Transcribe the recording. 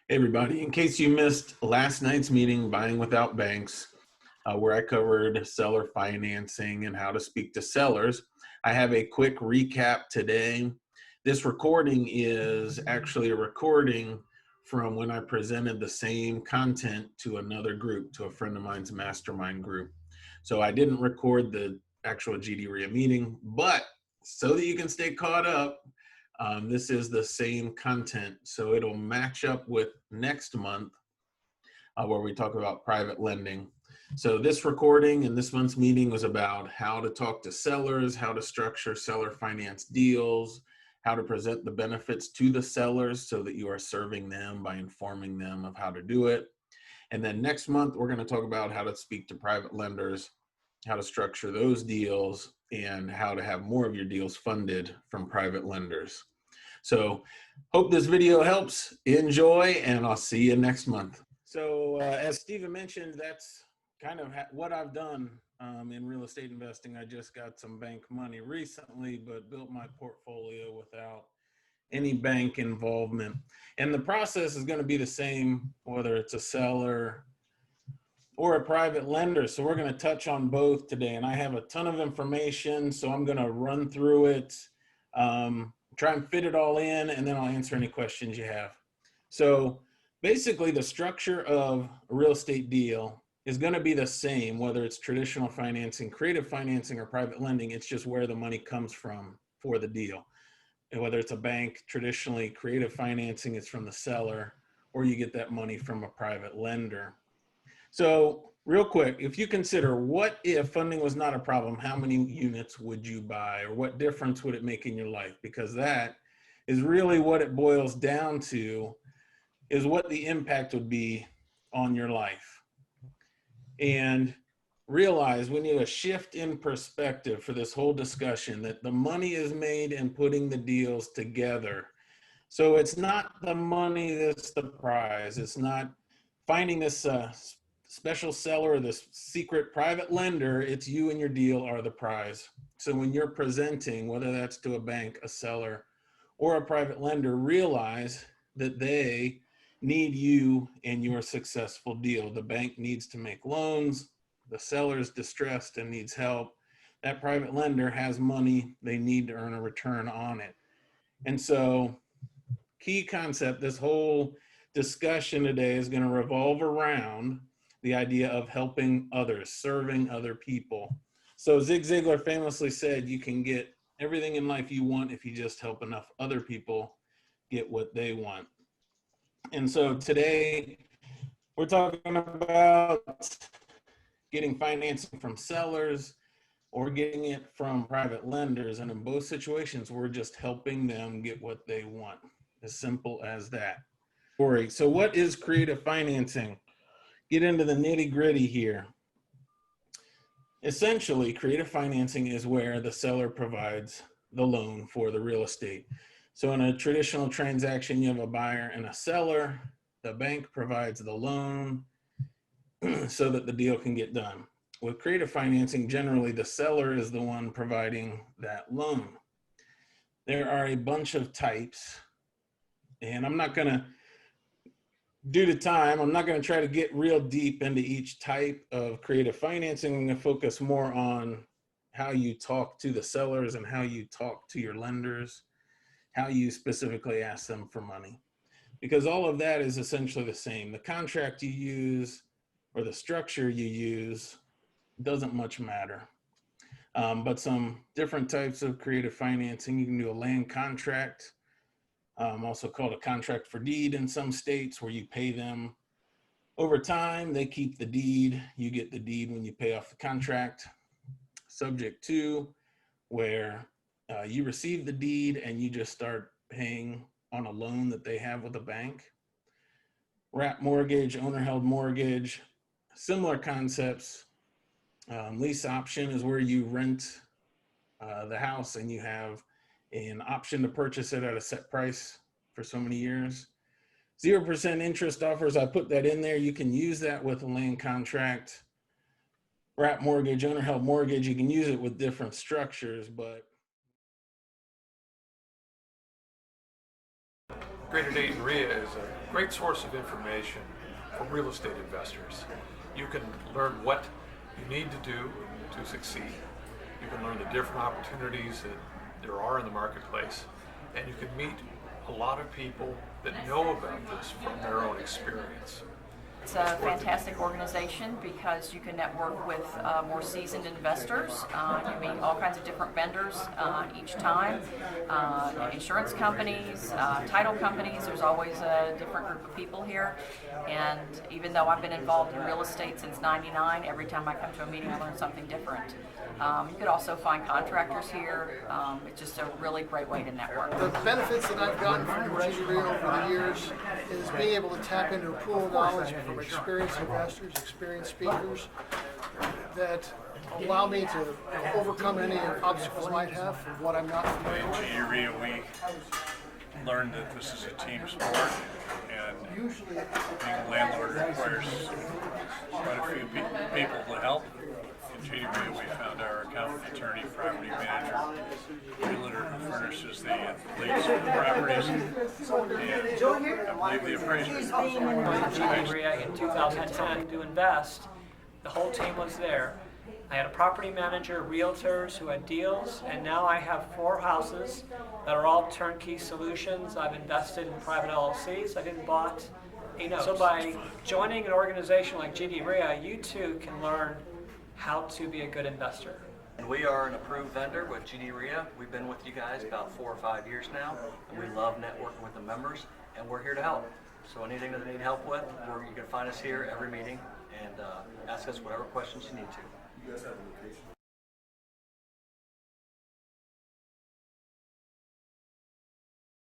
Hey everybody, in case you missed last night's meeting, Buying Without Banks, where I covered seller financing and how to speak to sellers, I have a quick recap today. This recording is actually a recording from when I presented the same content to another group, to a friend of mine's mastermind group. So I didn't record the actual GD-RIA meeting, but so that you can stay caught up, this is the same content, so it'll match up with next month where we talk about private lending. So this recording and this month's meeting was about how to talk to sellers, how to structure seller finance deals, how to present the benefits to the sellers so that you are serving them by informing them of how to do it. And then next month, we're going to talk about how to speak to private lenders, how to structure those deals, and how to have more of your deals funded from private lenders. So hope this video helps. Enjoy, and I'll see you next month. So as Steven mentioned, that's kind of what I've done in real estate investing. I just got some bank money recently, but built my portfolio without any bank involvement. And the process is going to be the same, whether it's a seller or a private lender. So we're going to touch on both today. And I have a ton of information, so I'm going to run through it, try and fit it all in, and then I'll answer any questions you have. So basically, the structure of a real estate deal is going to be the same, whether it's traditional financing, creative financing, or private lending. It's just where the money comes from for the deal. And whether it's a bank, traditionally creative financing is from the seller, or you get that money from a private lender. So real quick, if you consider what if funding was not a problem, how many units would you buy, or what difference would it make in your life? Because that is really what it boils down to, is what the impact would be on your life. And realize we need a shift in perspective for this whole discussion, that the money is made in putting the deals together. So it's not the money that's the prize. It's not finding this special seller or this secret private lender. It's you and your deal are the prize. So when you're presenting, whether that's to a bank, a seller, or a private lender, realize that they need you and your successful deal. The bank needs to make loans. The seller's distressed and needs help. That private lender has money. They need to earn a return on it. And so key concept, this whole discussion today is going to revolve around the idea of helping others, serving other people. So Zig Ziglar famously said, you can get everything in life you want if you just help enough other people get what they want. And so today we're talking about getting financing from sellers or getting it from private lenders. And in both situations, we're just helping them get what they want. As simple as that. So what is creative financing? Get into the nitty gritty here. Essentially, creative financing is where the seller provides the loan for the real estate. So in a traditional transaction, you have a buyer and a seller. The bank provides the loan so that the deal can get done. With creative financing, generally the seller is the one providing that loan. There are a bunch of types, and I'm not going to, due to time, I'm not going to try to get real deep into each type of creative financing. I'm going to focus more on how you talk to the sellers and how you talk to your lenders, how you specifically ask them for money, because all of that is essentially the same. The contract you use or the structure you use doesn't much matter. But some different types of creative financing, you can do a land contract, also called a contract for deed in some states, where you pay them over time, they keep the deed, you get the deed when you pay off the contract. Subject to, where you receive the deed and you just start paying on a loan that they have with a bank. Wrap mortgage, owner held mortgage, similar concepts. Lease option is where you rent the house and you have an option to purchase it at a set price for so many years. 0% interest offers, I put that in there. You can use that with a land contract. Wrap mortgage, owner held mortgage, you can use it with different structures, but Greater Dayton REIA is a great source of information for real estate investors. You can learn what you need to do to succeed. You can learn the different opportunities that there are in the marketplace, and you can meet a lot of people that know about this from their own experience. It's a fantastic organization because you can network with more seasoned investors. You meet all kinds of different vendors each time, insurance companies, title companies. There's always a different group of people here. And even though I've been involved in real estate since '99, every time I come to a meeting I learn something different. You could also find contractors here. It's just a really great way to network. The benefits that I've gotten from GD REIA over the years is being able to tap into a pool of knowledge from experienced investors, experienced speakers that allow me to overcome any obstacles I might have from what I'm not familiar In with. GD REIA, we learned that this is a team sport, and being a landlord requires quite a few people to help. In GD REIA, we found our accountant, attorney, property manager, realtor who furnishes the leads for the properties, and I believe the appraisers. GD REIA in 2010 to invest. The whole team was there. I had a property manager, realtors who had deals, and now I have 4 houses that are all turnkey solutions. I've invested in private LLCs. I've even bought a note. So by joining an organization like GD REIA, you too can learn how to be a good investor. And we are an approved vendor with GD REIA. We've been with you guys about 4 or 5 years now, and we love networking with the members, and we're here to help. So anything that they need help with, you can find us here every meeting and ask us whatever questions you need to.